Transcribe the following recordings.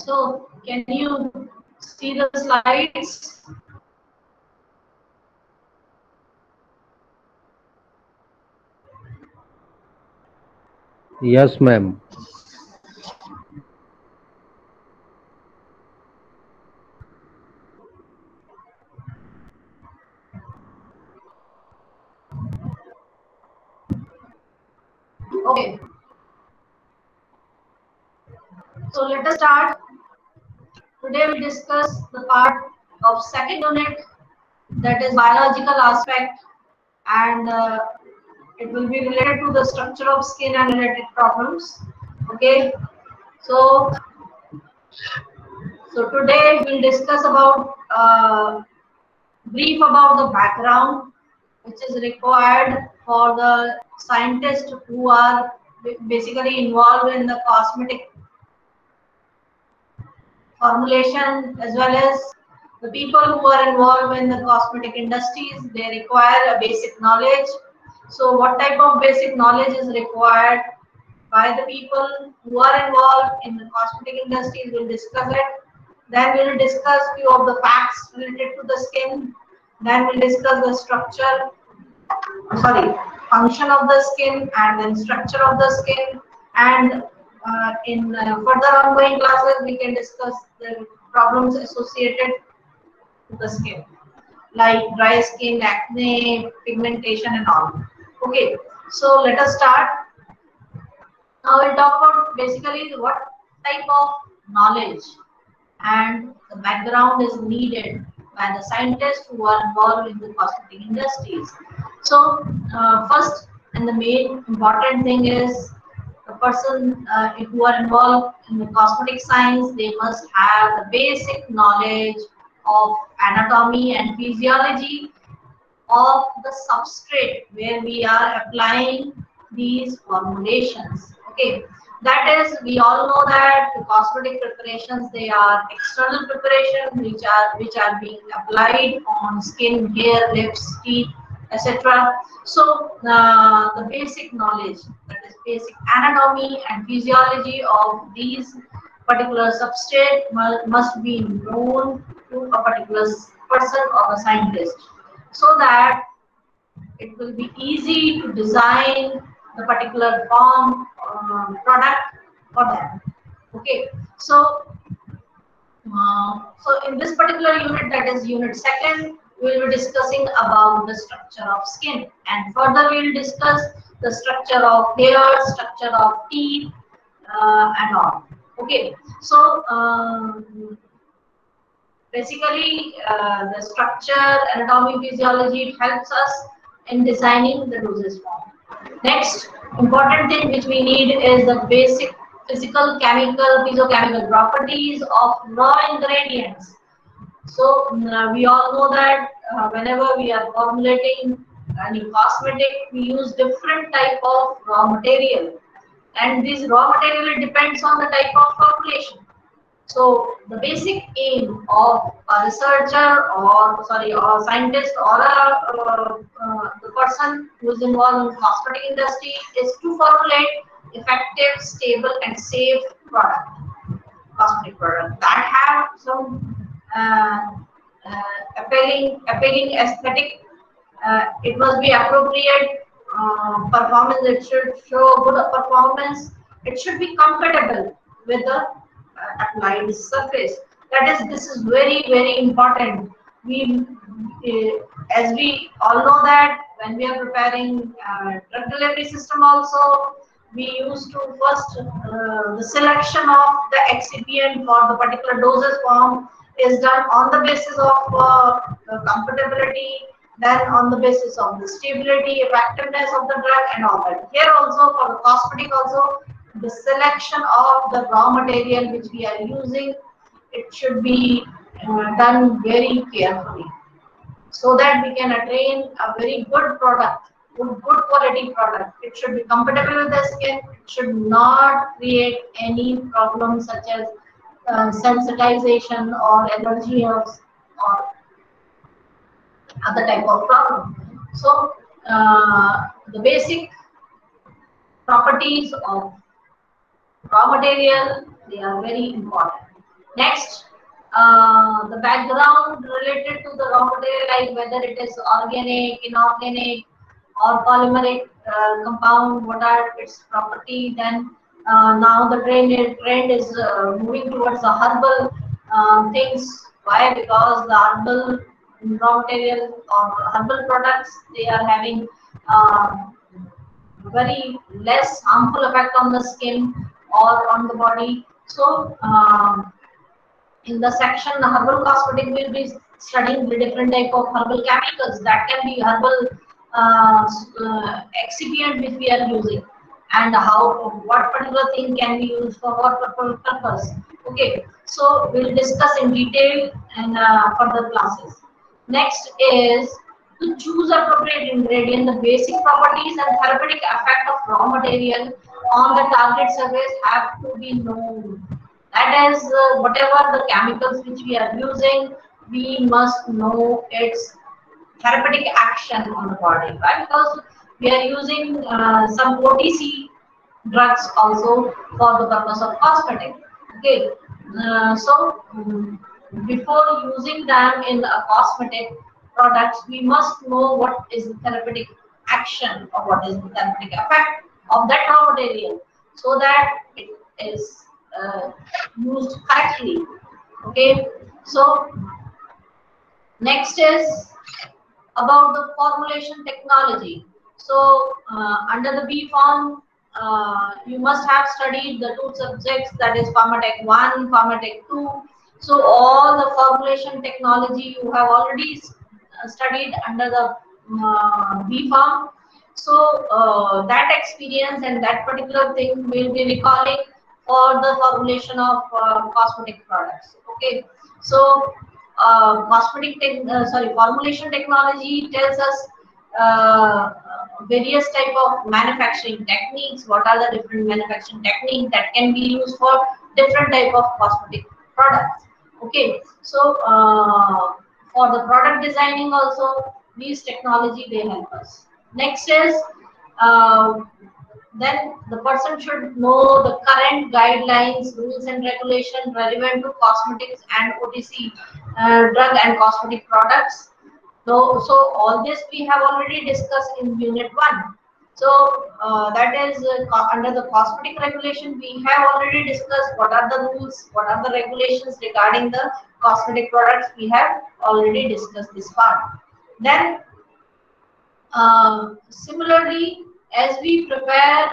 So can you see the slides? Yes, ma'am. Okay. So let us start. Today we discuss the part of second unit, that is biological aspect, and it will be related to the structure of skin and related problems. Okay. So today we'll discuss about brief about the background which is required for the scientists who are basically involved in the cosmetic formulation, as well as the people who are involved in the cosmetic industries. They require a basic knowledge. So what type of basic knowledge is required by the people who are involved in the cosmetic industries? We'll discuss it. Then we'll discuss few of the facts related to the skin. Then we'll discuss the structure, sorry, function of the skin, and then structure of the skin. And in further ongoing classes, we can discuss the problems associated with the skin, like dry skin, acne, pigmentation, and all. Okay, so let us start. Now we'll talk about basically what type of knowledge and the background is needed by the scientists who are involved in the cosmetic industries. So first and the main important thing is the person who are involved in the cosmetic science, they must have the basic knowledge of anatomy and physiology of the substrate where we are applying these formulations. Okay, that is, we all know that the cosmetic preparations, they are external preparations which are being applied on skin, hair, lips, teeth, etc. So the basic knowledge, that is basic anatomy and physiology of these particular substrate must be known to a particular person or a scientist, so that it will be easy to design the particular form product for them. Okay, so in this particular unit, that is unit second, we will be discussing about the structure of skin, and further we will discuss the structure of hair, structure of teeth, and all. Okay, so basically, the structure, anatomy, physiology, it helps us in designing the dosage form. Next important thing which we need is the basic physical, chemical, physiochemical properties of raw ingredients. So we all know that whenever we are formulating any cosmetic, we use different type of raw material, and this raw material, it depends on the type of formulation. So the basic aim of a researcher, or scientist, or the person who is involved in cosmetic industry is to formulate effective, stable, and safe cosmetic product that have some appealing aesthetic. It must be appropriate performance. It should show good performance. It should be compatible with the applied surface. That is, this is very important. We, as we all know that when we are preparing drug delivery system, also we used to first the selection of the excipient for the particular dosage form is done on the basis of compatibility, then on the basis of the stability, effectiveness of the drug, and all that. Here also for the cosmetic also, the selection of the raw material which we are using, it should be done very carefully, so that we can attain a very good product, good quality product. It should be compatible with the skin. It should not create any problems such as sensitization or allergy, or other type of problem. So the basic properties of raw material, they are very important. Next, the background related to the raw material, like whether it is organic, inorganic, or polymeric compound, what are its property. Then now the trend is moving towards the herbal things. Why? Because the herbal raw material or herbal products, they are having very less harmful effect on the skin or on the body. So in the section herbal cosmetic, we'll be studying the different type of herbal chemicals that can be herbal excipient which we are using, and how what particular thing can be used for what purpose. Okay, so we'll discuss in detail in further classes. Next is to choose appropriate ingredient. The basic properties and therapeutic effect of raw material on the target surface have to be known. That is, whatever the chemicals which we are using, we must know its therapeutic action on the body, right? Because we are using some OTC drugs also for the purpose of cosmetic. Okay, before using them in a cosmetic products, we must know what is the therapeutic action or what is the therapeutic effect of that raw material, so that it is used correctly. Okay, so next is about the formulation technology. So under the B form, you must have studied the two subjects, that is Pharmatech 1, Pharmatech 2. So all the formulation technology you have already studied under the B form. So that experience and that particular thing will be recalling for the formulation of cosmetic products. Okay, so formulation technology tells us various type of manufacturing techniques. What are the different manufacturing techniques that can be used for different type of cosmetic products? Okay, so for the product designing also, these technology they help us. Next is uh, then the person should know the current guidelines, rules and regulations relevant to cosmetics and OTC drug and cosmetic products. So all this we have already discussed in unit 1. So that is under the cosmetic regulation, we have already discussed what are the rules, what are the regulations regarding the cosmetic products. We have already discussed this part. Then similarly, as we prepare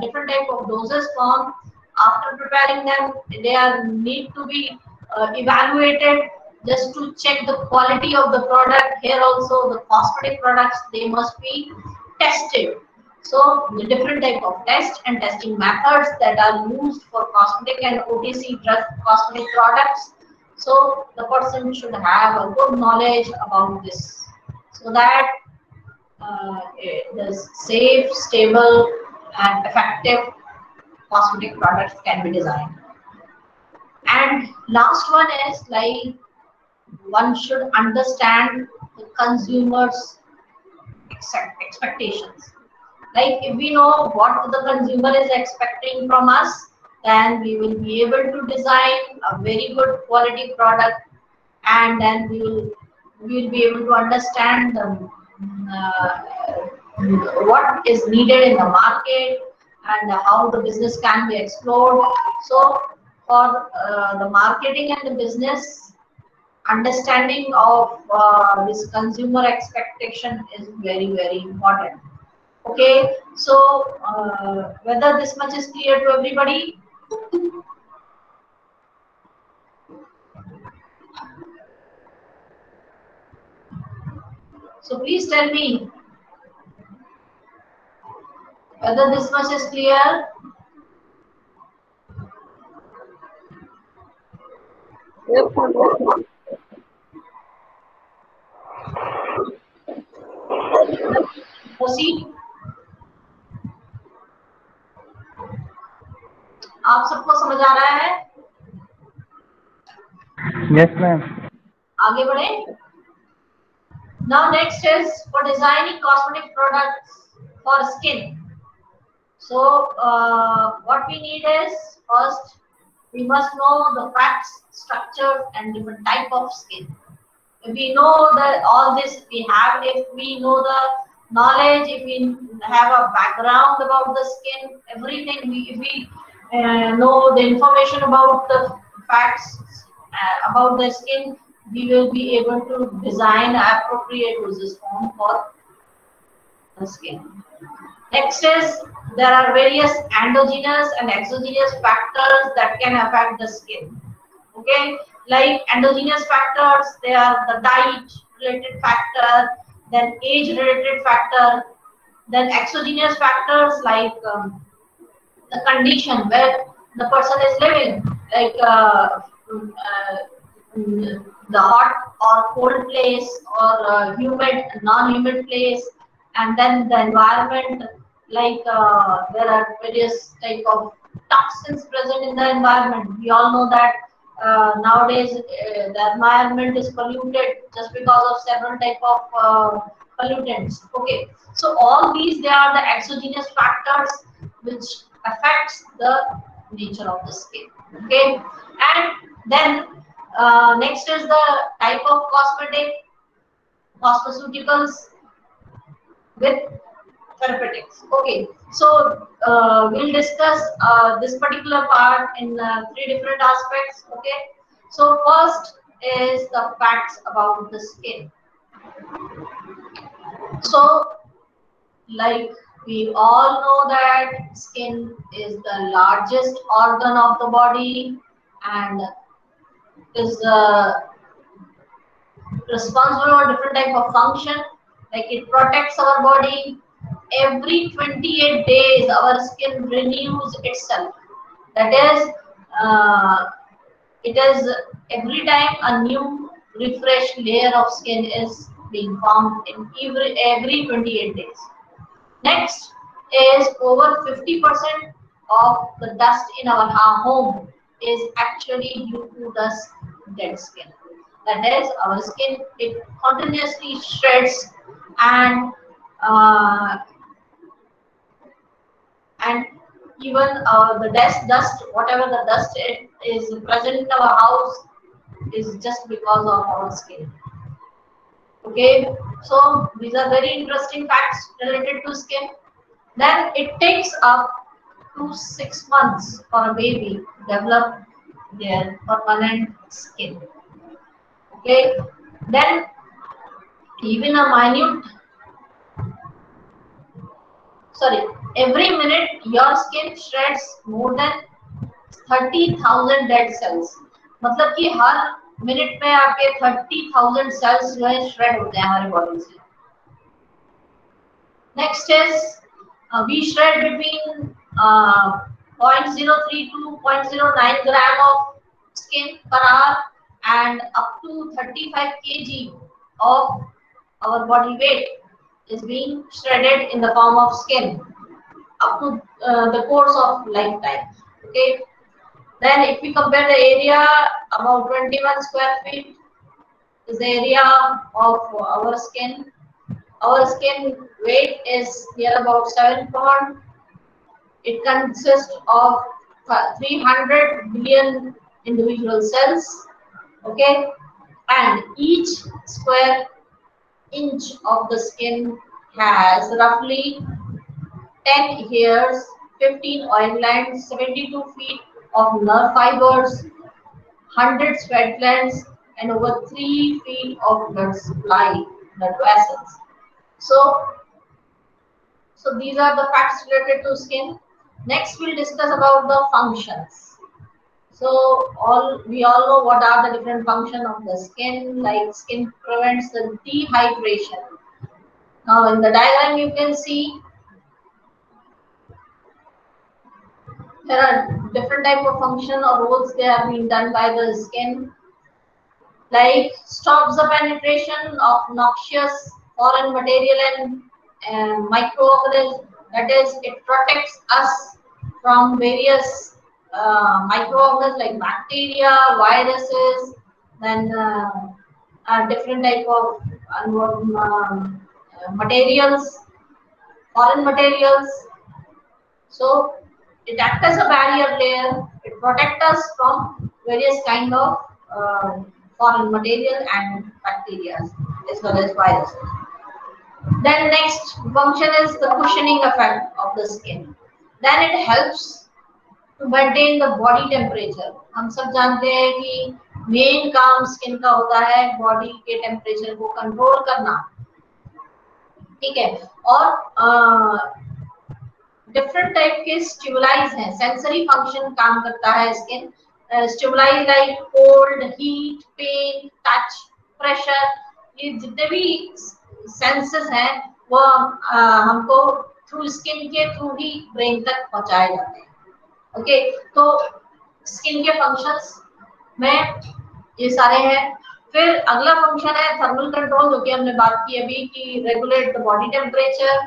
different type of doses form, after preparing them, they are need to be evaluated just to check the quality of the product. Here also, the cosmetic products, they must be tested. So the different type of test and testing methods that are used for cosmetic and OTC drug cosmetic products. So the person should have a good knowledge about this, so that the safe, stable, and effective cosmetic products can be designed. And last one is like one should understand the consumer's expectations. Like if we know what the consumer is expecting from us, then we will be able to design a very good quality product, and then we will be able to understand the what is needed in the market and how the business can be explored. So for the marketing and the business, understanding of this consumer expectation is very important. Okay, so whether this much is clear to everybody? So please tell me whether this much is clear. Proceed. आप सबको समझ आ रहा है? Yes, ma'am. आगे बढ़े. Now next is for designing cosmetic products for skin. So what we need is first we must know the facts, structures, and different type of skin. If we know that all this we have, if we know the knowledge, if we have a background about the skin, everything, if we know the information about the facts about the skin, we will be able to design appropriate uses form for the skin. Next is there are various endogenous and exogenous factors that can affect the skin. Okay, like endogenous factors, they are the diet related factor, then age related factor, then exogenous factors like the condition where the person is living, like the hot or cold place or humid, non-humid place, and then the environment, like there are various type of toxins present in the environment. We all know that nowadays the environment is polluted just because of several type of pollutants. Okay, so all these, they are the exogenous factors which affects the nature of the skin. Okay, and then next is the type of cosmeceuticals with therapeutics. Okay, so we'll discuss this particular part in three different aspects. Okay, so first is the facts about the skin. So, like we all know that skin is the largest organ of the body and is responsible for different type of function. Like it protects our body. Every 28 days, our skin renews itself. That is, it is every time a new refreshed layer of skin is being formed in every 28 days. Next is over 50% of the dust in our home is actually due to the dead skin. That is, our skin, it continuously shreds and uh, and even the dust, whatever the dust is present in our house is just because of our skin. Okay, so these are very interesting facts related to skin. Then it takes up to 6 months for a baby to develop their permanent skin. Okay, then even a minute, sorry, every minute your skin shreds more than 30,000 dead cells. मतलब कि हर minute में आपके 30,000 sales जो है shred होते हैं हमारी body से. Next is we shred between 0.03 to 0.09 gram of skin per hour and up to 35 kg of our body weight is being shredded in the form of skin up to the course of lifetime. Okay. Then if we compare the area, about 21 square feet is the area of our skin. Our skin weight is near about 7 pounds. It consists of 300 billion individual cells. Okay, and each square inch of the skin has roughly 10 hairs, 15 oil glands, 72 feet of nerve fibers, 100 sweat glands, and over 3 feet of blood supply, blood vessels. So these are the facts related to skin. Next, we'll discuss about the functions. So we all know what are the different functions of the skin. Like skin prevents the dehydration. Now in the diagram you can see there are different type of function or roles they have been done by the skin. Like stops the penetration of noxious foreign material and microorganisms. That is, it protects us from various microorganisms like bacteria, viruses, then different type of materials, foreign materials. So it acts as a barrier layer It protects us from various kind of foreign material and bacteria as well as viruses. Then next function is the cushioning effect of the skin. Then it helps to maintain the body temperature. हम सब जानते हैं कि main काम skin का होता है body के टेम्परेचर को कंट्रोल करना, ठीक है। और डिफरेंट टाइप के स्टिमुलाइज हैं, सेंसरी फंक्शन काम करता है skin. Stimulus like cold, heat, pain, touch, pressure, ये जितने भी सेंसेस हैं वो हमको थ्रू स्किन के थ्रू ही ब्रेन तक पहुंचाए जाते हैं। ओके, तो स्किन के फंक्शंस में ये सारे हैं। फिर अगला फंक्शन है थर्मल कंट्रोल, जो कि हमने बात की अभी कि रेगुलेट द बॉडी टेम्परेचर।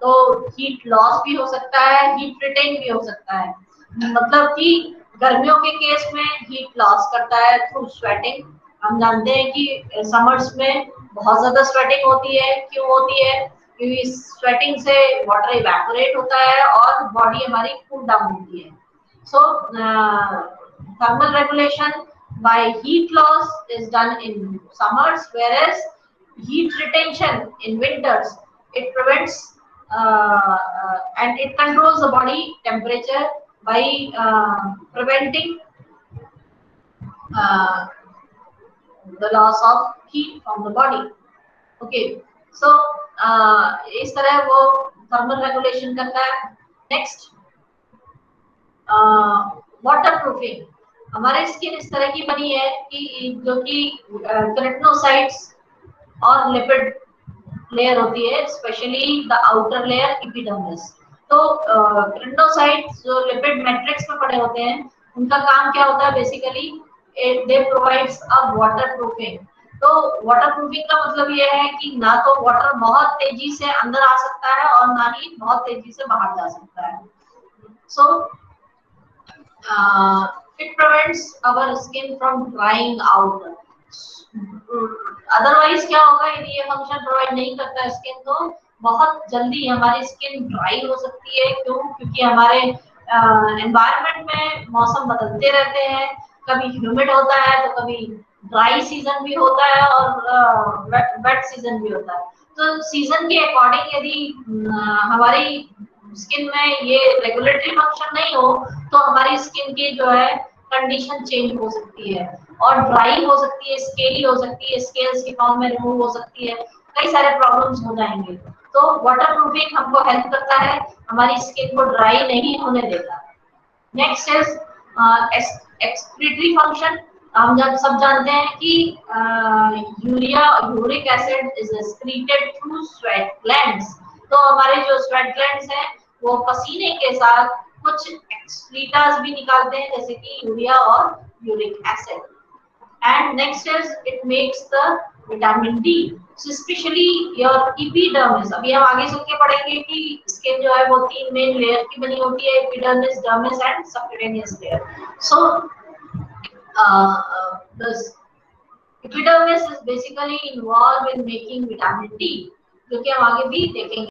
तो हीट लॉस भी हो सकता है, हीट रिटेन भी हो सकता है। मतलब कि गर्मियों के केस में हीट लॉस करता है थ्रू स्वेटिंग। हम जानते हैं कि समर्स में बहुत ज्यादा स्वेटिंग होती है। क्यों होती है? क्योंकि स्वेटिंग से वाटर इवेपोरेट होता है और बॉडी हमारी कूल डाउन होती है। So thermal regulation by heat loss is done in summers, whereas heat retention in winters, it prevents and it controls the body temperature by preventing the loss of heat from the body. Okay, so इस तरह वो thermal regulation करता है। Next, water proofing. हमारे skin इस तरह की बनी है कि जो कि केराटिनोसाइट्स और लिपिड लेयर होती है, specially the outer layer epidermis. तो केराटिनोसाइट्स जो लिपिड मैट्रिक्स में पड़े होते हैं, उनका काम क्या होता है? Basically they provides a water proofing. तो वाटर प्रूफिंग का मतलब ये है कि ना तो वाटर बहुत तेजी से अंदर आ सकता है और ना ही बहुत तेजी से बाहर जा सकता है। सो it prevents our skin from drying out. Otherwise क्या होगा यदि ये फंक्शन प्रोवाइड नहीं करता है स्किन को, बहुत जल्दी हमारी स्किन ड्राई हो सकती है। क्यों? क्योंकि हमारे एनवायरनमेंट में मौसम बदलते रहते हैं, कभी ह्यूमिड होता है तो कभी ड्राई सीजन भी होता है और वेट सीजन भी होता है। तो सीजन के अकॉर्डिंग यदि हमारी स्किन में ये रेगुलेटरी फंक्शन नहीं हो तो हमारी स्किन की जो है कंडीशन चेंज हो सकती है और ड्राई हो सकती है, स्केली हो सकती है, स्केल्स की फॉर्म में रिमूव हो सकती है, कई सारे प्रॉब्लम्स हो जाएंगे। तो वाटर प्रूफिंग हमको हेल्प करता है, हमारी स्किन को ड्राई नहीं होने देता। Next is excretory function. हम सब जानते हैं कि uric acid is excreted through sweat glands. तो हमारे जो स्वेट ग्लैंड्स हैं वो पसीने के साथ कुछ एक्सक्रीटास भी निकालते हैं, जैसे कि यूरिया और uric acid. And next is it makes the vitamin D, specially your epidermis. अभी हम आगे चल के पढ़ेंगे कि स्किन जो है वो 3 मेन लेयर की बनी होती है, epidermis, dermis and subcutaneous layer. So the epidermis is basically involved in making vitamin D, जो कि हम आगे भी देखेंगे।